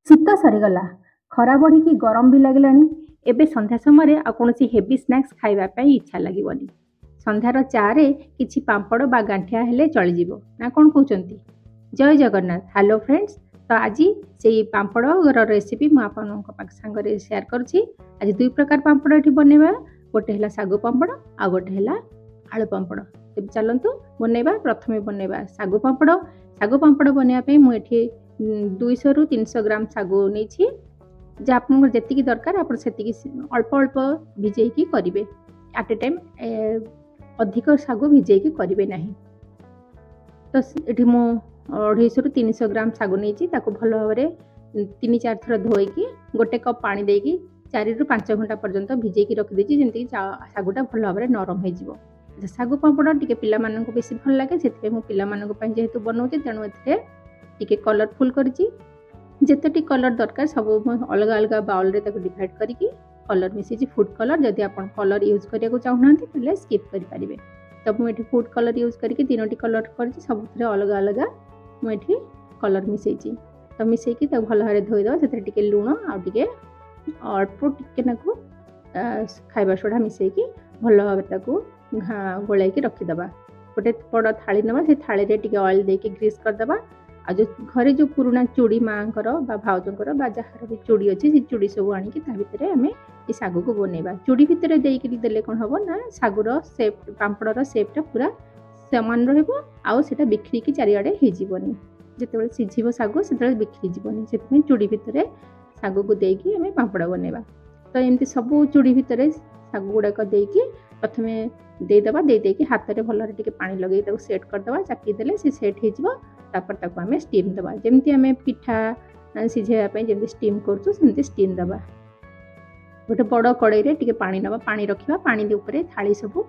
ଶୀତ ସରିଗଲା, ଖରା ବଢ଼ିକି ଗରମ ବି ଲାଗିଲାଣି। ଏବେ ସନ୍ଧ୍ୟା ସମୟରେ ଆଉ କୌଣସି ହେଭି ସ୍ନାକ୍ସ ଖାଇବା ପାଇଁ ଇଚ୍ଛା ଲାଗିବନି। ସନ୍ଧ୍ୟାର ଚାରେ କିଛି ପାମ୍ପଡ଼ ବା ଗାଣ୍ଠିଆ ହେଲେ ଚଳିଯିବ, ନା କ'ଣ କହୁଛନ୍ତି? ଜୟ ଜଗନ୍ନାଥ। Hello friends. ତ ଆଜି ସେଇ ପାମ୍ପଡ଼ର ରେସିପି ମୁଁ ଆପଣଙ୍କ ସାଙ୍ଗରେ ସେୟାର କରୁଛି। ଆଜି ଦୁଇ ପ୍ରକାର ପାମ୍ପଡ଼ ଏଠି ବନେଇବା। ଗୋଟେ ହେଲା ଶାଗୁ ପାମ୍ପଡ଼, ଆଉ ଗୋଟେ ହେଲା ଆଳୁ ପାମ୍ପଡ଼। ତେବେ ଚାଲନ୍ତୁ ବନେଇବା। ପ୍ରଥମେ ବନେଇବା ଶାଗୁ ପାମ୍ପଡ଼। ଶାଗୁ ପାମ୍ପଡ଼ ବନେଇବା ପାଇଁ ମୁଁ ଏଠି 200ରୁ 300 ଗ୍ରାମ ଶାଗୁ ନେଇଛି। ଯେ ଆପଣଙ୍କର ଯେତିକି ଦରକାର ଆପଣ ସେତିକି ଅଳ୍ପ ଅଳ୍ପ ଭିଜେଇକି କରିବେ। ଆଟ୍ ଏ ଟାଇମ୍ ଅଧିକ ଶାଗୁ ଭିଜେଇକି କରିବେ ନାହିଁ। ତ ଏଠି ମୁଁ 250ରୁ 300 ଗ୍ରାମ ଶାଗୁ ନେଇଛି। ତାକୁ ଭଲ ଭାବରେ 3-4 ଥର ଧୋଇକି ଗୋଟେ କପ୍ ପାଣି ଦେଇକି 4ରୁ 5 ଘଣ୍ଟା ପର୍ଯ୍ୟନ୍ତ ଭିଜେଇକି ରଖିଦେଇଛି, ଯେମିତିକି ଶାଗୁଟା ଭଲ ଭାବରେ ନରମ ହେଇଯିବ। ଶାଗୁ ପାମ୍ପଡ଼ ଟିକେ ପିଲାମାନଙ୍କୁ ବେଶୀ ଭଲ ଲାଗେ, ସେଥିପାଇଁ ମୁଁ ପିଲାମାନଙ୍କ ପାଇଁ ଯେହେତୁ ବନଉଛି, ତେଣୁ ଏଥିରେ ଟିକେ କଲରଫୁଲ୍ କରିଛି। ଯେତେଟି କଲର୍ ଦରକାର ସବୁ ଅଲଗା ଅଲଗା ବାଉଲ୍ରେ ତାକୁ ଡିଭାଇଡ୍ କରିକି କଲର୍ ମିଶେଇଛି। ଫୁଡ୍ କଲର୍, ଯଦି ଆପଣ କଲର୍ ୟୁଜ୍ କରିବାକୁ ଚାହୁଁନାହାନ୍ତି ତାହେଲେ ସ୍କିପ୍ କରିପାରିବେ। ତ ମୁଁ ଏଠି ଫୁଡ୍ କଲର୍ ୟୁଜ୍ କରିକି 3ଟି କଲର୍ କରିଛି। ସବୁଥିରେ ଅଲଗା ଅଲଗା ମୁଁ ଏଠି କଲର୍ ମିଶେଇଛି। ତ ମିଶେଇକି ତାକୁ ଭଲ ଭାବରେ ଧୋଇଦେବା। ସେଥିରେ ଟିକେ ଲୁଣ ଆଉ ଟିକେ ଅଳ୍ପ ଟିକେ ନାକୁ ଖାଇବା ସୋଡ଼ା ମିଶେଇକି ଭଲ ଭାବରେ ତାକୁ ଗୋଳାଇକି ରଖିଦେବା। ଗୋଟେ ବଡ଼ ଥାଳି ନେବା, ସେ ଥାଳିରେ ଟିକେ ଅଏଲ୍ ଦେଇକି ଗ୍ରୀସ୍ କରିଦେବା। ଆଉ ଘରେ ଯେଉଁ ପୁରୁଣା ଚୁଡ଼ି ମାଆଙ୍କର ବା ଭାଉଜଙ୍କର ବା ଯାହାର ବି ଚୁଡ଼ି ଅଛି, ସେ ଚୁଡ଼ି ସବୁ ଆଣିକି ତା ଭିତରେ ଆମେ ଏ ଶାଗୁକୁ ବନେଇବା। ଚୁଡ଼ି ଭିତରେ ଦେଇକି ଦେଲେ କ'ଣ ହେବ ନା ଶାଗୁର ସେପ୍, ପାମ୍ପଡ଼ର ସେପ୍ଟା ପୁରା ସମାନ ରହିବ, ଆଉ ସେଇଟା ବିଖରିକି ଚାରିଆଡ଼େ ହେଇଯିବନି। ଯେତେବେଳେ ସିଝିବ ଶାଗୁ ସେତେବେଳେ ବିଖରି ଯିବନି। ସେଥିପାଇଁ ଚୁଡ଼ି ଭିତରେ ଶାଗୁକୁ ଦେଇକି ଆମେ ପାମ୍ପଡ଼ ବନେଇବା। ତ ଏମିତି ସବୁ ଚୁଡ଼ି ଭିତରେ ଶାଗୁ ଗୁଡ଼ାକ ଦେଇକି ପ୍ରଥମେ ଦେଇଦେବା। ଦେଇକି ହାତରେ ଭଲରେ ଟିକେ ପାଣି ଲଗେଇ ତାକୁ ସେଟ୍ କରିଦେବା। ଚାପି ଦେଲେ ସେ ସେଟ୍ ହେଇଯିବ। ତାପରେ ତାକୁ ଆମେ ଷ୍ଟିମ୍ ଦେବା। ଯେମିତି ଆମେ ପିଠା ସିଝାଇବା ପାଇଁ ଯେମିତି ଷ୍ଟିମ୍ କରୁଛୁ ସେମିତି ଷ୍ଟିମ୍ ଦେବା। ଗୋଟେ ବଡ଼ କଡ଼େଇରେ ଟିକେ ପାଣି ନେବା, ପାଣି ରଖିବା। ପାଣି ଉପରେ ଥାଳି ସବୁ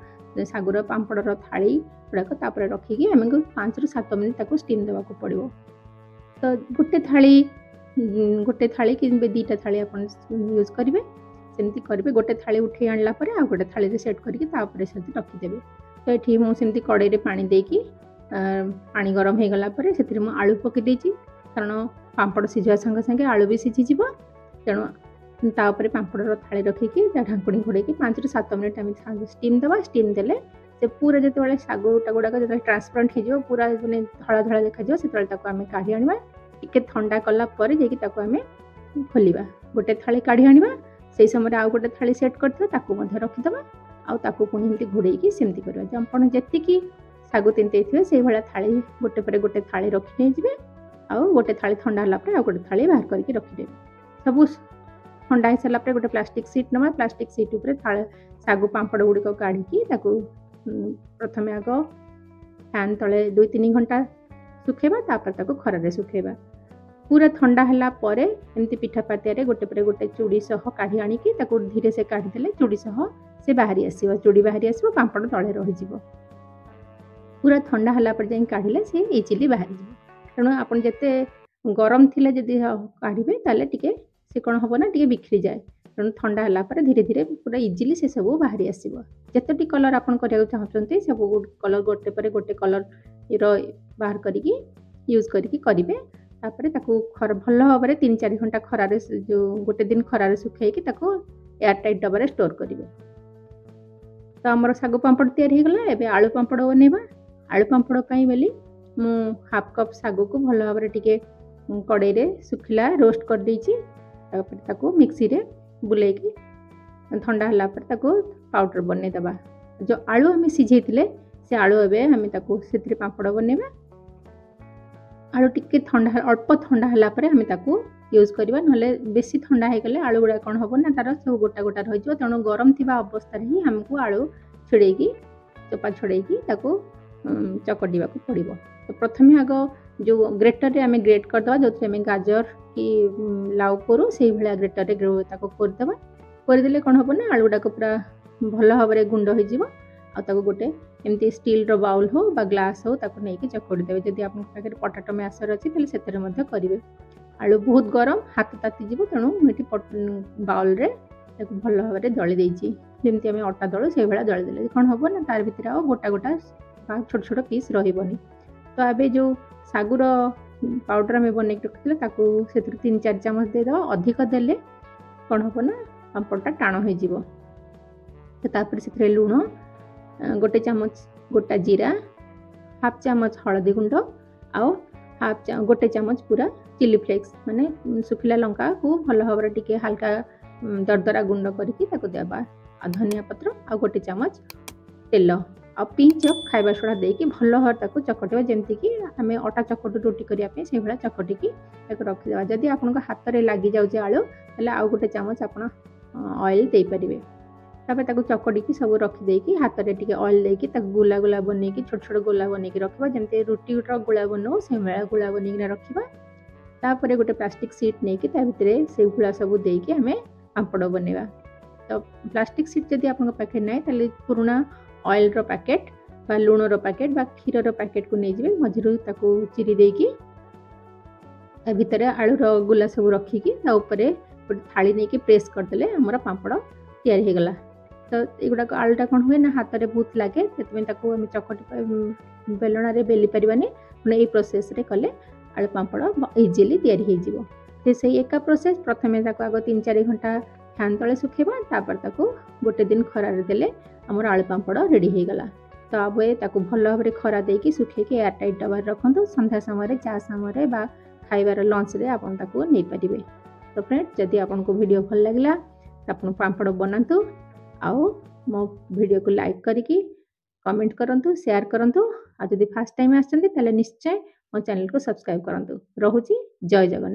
ଶାଗୁର ପାମ୍ପଡ଼ର ଥାଳି ଗୁଡ଼ାକ ତାପରେ ରଖିକି ଆମକୁ 5ରୁ 7 ମିନିଟ୍ ତାକୁ ଷ୍ଟିମ୍ ଦେବାକୁ ପଡ଼ିବ। ତ ଗୋଟେ ଥାଳି କିମ୍ବା 2ଟା ଥାଳି ଆପଣ ୟୁଜ୍ କରିବେ, ସେମିତି କରିବେ। ଗୋଟେ ଥାଳି ଉଠେଇ ଆଣିଲା ପରେ ଆଉ ଗୋଟେ ଥାଳିରେ ସେଟ୍ କରିକି ତା ଉପରେ ସେମିତି ରଖିଦେବେ। ତ ଏଠି ମୁଁ ସେମିତି କଡ଼େଇରେ ପାଣି ଦେଇକି ପାଣି ଗରମ ହେଇଗଲା ପରେ ସେଥିରେ ମୁଁ ଆଳୁ ପକାଇ ଦେଇଛି, କାରଣ ପାମ୍ପଡ଼ ସିଝିବା ସାଙ୍ଗେ ସାଙ୍ଗେ ଆଳୁ ବି ସିଝିଯିବ। ତେଣୁ ତା ଉପରେ ପାମ୍ପଡ଼ର ଥାଳି ରଖିକି ତା ଢାଙ୍କୁଣୀ ଘୋଡ଼େଇକି 5ରୁ 7 ମିନିଟ୍ ଆମେ ଷ୍ଟିମ୍ ଦେବା। ଷ୍ଟିମ୍ ଦେଲେ ସେ ପୁରା ଯେତେବେଳେ ଶାଗୁଟା ଗୁଡ଼ାକ ଯେତେବେଳେ ଟ୍ରାନ୍ସପରେଣ୍ଟ ହେଇଯିବ, ପୁରା ମାନେ ଧଳା ଧଳା ଦେଖାଯିବ, ସେତେବେଳେ ତାକୁ ଆମେ କାଢ଼ି ଆଣିବା। ଟିକେ ଥଣ୍ଡା କଲା ପରେ ଯାଇକି ତାକୁ ଆମେ ଖୋଲିବା। ଗୋଟେ ଥାଳି କାଢ଼ି ଆଣିବା। ସେଇ ସମୟରେ ଆଉ ଗୋଟେ ଥାଳି ସେଟ୍ କରିଥିବା, ତାକୁ ମଧ୍ୟ ରଖିଦେବା। ଆଉ ତାକୁ ପୁଣି ଏମିତି ଘୋଡ଼େଇକି ସେମିତି କରିବା। ଯେ ଆପଣ ଯେତିକି ଶାଗୁ ତିନ୍ତେଇଥିବେ ସେଇଭଳିଆ ଥାଳି ଗୋଟେ ପରେ ଗୋଟେ ଥାଳି ରଖି ନେଇଯିବେ। ଆଉ ଗୋଟେ ଥାଳି ଥଣ୍ଡା ହେଲା ପରେ ଆଉ ଗୋଟେ ଥାଳି ବାହାର କରିକି ରଖିଦେବେ। ସବୁ ଥଣ୍ଡା ହେଇସାରିଲା ପରେ ଗୋଟେ ପ୍ଲାଷ୍ଟିକ୍ ସିଟ୍ ନେବା। ପ୍ଲାଷ୍ଟିକ୍ ସିଟ୍ ଉପରେ ଶାଗୁ ପାମ୍ପଡ଼ ଗୁଡ଼ିକ କାଢ଼ିକି ତାକୁ ପ୍ରଥମେ ଆଗ ଫ୍ୟାନ୍ ତଳେ 2-3 ଘଣ୍ଟା ଶୁଖେଇବା, ତାପରେ ତାକୁ ଖରାରେ ଶୁଖେଇବା। ପୁରା ଥଣ୍ଡା ହେଲା ପରେ ଏମିତି ପିଠା ପାତିଆରେ ଗୋଟେ ପରେ ଗୋଟେ ଚୁଡ଼ି ସହ କାଢ଼ି ଆଣିକି ତାକୁ ଧୀରେ ସେ କାଢ଼ିଦେଲେ ଚୁଡ଼ି ସହ ସେ ବାହାରି ଆସିବ। ଚୁଡ଼ି ବାହାରି ଆସିବ, ପାମ୍ପଡ଼ ତଳେ ରହିଯିବ। ପୁରା ଥଣ୍ଡା ହେଲା ପରେ ଯାଇ କାଢ଼ିଲେ ସେ ଇଜିଲି ବାହାରିଯିବ। ତେଣୁ ଆପଣ ଯେତେ ଗରମ ଥିଲେ ଯଦି କାଢ଼ିବେ ତାହେଲେ ଟିକେ ସେ କ'ଣ ହେବ ନା ଟିକେ ବିଖରିଯାଏ। ତେଣୁ ଥଣ୍ଡା ହେଲା ପରେ ଧୀରେ ଧୀରେ ପୁରା ଇଜିଲି ସେ ସବୁ ବାହାରି ଆସିବ। ଯେତୋଟି କଲର୍ ଆପଣ କରିବାକୁ ଚାହୁଁଛନ୍ତି ସବୁ କଲର୍ ଗୋଟେ ପରେ ଗୋଟେ କଲର୍ର ବାହାର କରିକି ୟୁଜ୍ କରିକି କରିବେ। ତାପରେ ତାକୁ ଭଲ ଭାବରେ 3-4 ଘଣ୍ଟା ଖରାରେ, ଯେଉଁ ଗୋଟେ ଦିନ ଖରାରେ ଶୁଖେଇକି ତାକୁ ଏୟାର ଟାଇଟ୍ ଡବାରେ ଷ୍ଟୋର୍ କରିବେ। ତ ଆମର ଶାଗୁ ପାମ୍ପଡ଼ ତିଆରି ହେଇଗଲା। ଏବେ ଆଳୁ ପାମ୍ପଡ଼ ବନେଇବା। ଆଳୁ ପାମ୍ପଡ଼ ପାଇଁ ବୋଲି ମୁଁ 1/2 କପ୍ ଶାଗୁକୁ ଭଲ ଭାବରେ ଟିକେ କଡ଼େଇରେ ଶୁଖିଲା ରୋଷ୍ଟ କରିଦେଇଛି। ତାପରେ ତାକୁ ମିକ୍ସିରେ ବୁଲେଇକି ଥଣ୍ଡା ହେଲା ପରେ ତାକୁ ପାଉଡ଼ର ବନେଇଦେବା। ଯେଉଁ ଆଳୁ ଆମେ ସିଝେଇଥିଲେ ସେ ଆଳୁ ଏବେ ଆମେ ତାକୁ ସେଥିରେ ପାମ୍ପଡ଼ ବନେଇବା। ଆଳୁ ଟିକେ ଅଳ୍ପ ଥଣ୍ଡା ହେଲା ପରେ ଆମେ ତାକୁ ୟୁଜ୍ କରିବା, ନହେଲେ ବେଶୀ ଥଣ୍ଡା ହେଇଗଲେ ଆଳୁ ଗୁଡ଼ା କ'ଣ ହେବ ନା ତାର ସବୁ ଗୋଟା ଗୋଟା ରହିଯିବ। ତେଣୁ ଗରମ ଥିବା ଅବସ୍ଥାରେ ହିଁ ଆମକୁ ଆଳୁ ଛଡ଼େଇକି ଚୋପା ଛଡ଼େଇକି ତାକୁ ଚକଟିବାକୁ ପଡ଼ିବ। ତ ପ୍ରଥମେ ଆଗ ଯେଉଁ ଗ୍ରେଟରରେ ଆମେ ଗ୍ରେଟ୍ କରିଦେବା, ଯେଉଁଥିରେ ଆମେ ଗାଜର କି ଲାଉ କରୁ ସେଇଭଳିଆ ଗ୍ରେଟରରେ ତାକୁ କରିଦେବା। କରିଦେଲେ କ'ଣ ହେବ ନା ଆଳୁ ଗୁଡ଼ାକ ପୁରା ଭଲ ଭାବରେ ଗୁଣ୍ଡ ହେଇଯିବ। ଆଉ ତାକୁ ଗୋଟେ ଏମିତି ଷ୍ଟିଲ୍ର ବାଉଲ୍ ହେଉ ବା ଗ୍ଲାସ୍ ହେଉ ତାକୁ ନେଇକି ଚକଟି ଦେବେ। ଯଦି ଆପଣଙ୍କ ପାଖରେ ପଟାଟୋ ମ୍ୟାସର ଅଛି ତାହେଲେ ସେଥିରେ ମଧ୍ୟ କରିବେ। ଆଳୁ ବହୁତ ଗରମ, ହାତ ତାତିଯିବ, ତେଣୁ ମୁଁ ଏଠି ବାଉଲ୍ରେ ତାକୁ ଭଲ ଭାବରେ ଦଳି ଦେଇଛି। ଯେମିତି ଆମେ ଅଟା ଦଳୁ ସେଇଭଳିଆ ଦଳି ଦେଲେ କ'ଣ ହେବ ନା ତାର ଭିତରେ ଆଉ ଗୋଟା ଗୋଟା ବା ଛୋଟ ଛୋଟ ପିସ୍ ରହିବନି। ତ ଏବେ ଯେଉଁ ଶାଗୁର पाउडर आम बन रखी ताकू से 3-4 चामच देदेव अधिक देले कौन हम ना पापड़टा टाण हो से लुण गोटे चामच गोटा जीरा हाफ चामच हलदी गुंड आउ गोटे चामच पूरा चिली फ्लेक्स माने सुखिला लंका को भल भाव टिके हल्का दरदरा गुंड करके देवा आ धनिया पत्र आ गोटे चामच तेल आ पिंच ऑफ खाइबा सोडा देकी भल भाव ताको चकटिबा जेमति कि आमे अटा चकटू रोटी करिया पे से भला चकटी की ताको रखि देबा जदी आपन को हाथ रे लागी जाउ जे आळू तले आ गोटे चामच आपन ऑयल दे परिबे तापर ताको चकटी की सब रखि देकी हाथ रे टिके ऑयल देकी ताको गोला गोला बने की छोट छोट गोला बने की रखिबा जेमति रोटी उटर गोला बनो से मेळा गोला बने की रखिबा तापर गोटे प्लास्टिक शीट ने की ता भितरे से गोला सब देकी हमें पापड़ बनेबा तो प्लास्टिक शीट जदी आपन पाखे नै तले पुराना ऑयल रो पैकेट बा लुण रो पैकेट बा क्षीर रो पैकेट को नै जिवे मझिरु ताको चिरी देकी ता भितरे आलू रो गोला सब रखी की ता ऊपर गोटे थाली नै की प्रेस कर देले हमर पापड़ तैयार हे गला तो एगुडा आलूटा कौन हुए ना हाथ में बहुत लगे से हम चकटी बेलना रे बेली पारानी पुणे प्रोसेस रे कले आलू पापड़ इजिली तैयारी हो से एका प्रोसेस प्रथम आग 3-4 घंटा फैन तले सुखेबा तापर ताको गोटे दिन खरा रे देले हमर आलू पापड़ रेडी हो गला तो अब ताको भल भाव रे खरा देकी सुखेकी एयर टाइट डब्बा रखंतु संध्या समय चा समय बा खाइबार लंच रे आपन ताको नै परिबे। तो फ्रेंड्स जदि आपन को वीडियो भल लागला त आपन पापड़ बनांतु आओ मो वीडियो को लाइक करिकी कमेंट करंतु शेयर करंतु आ जदि फर्स्ट टाइम आछंती तले निश्चय मो चैनल को सब्सक्राइब करंतु। रहुची जय जगन्नाथ।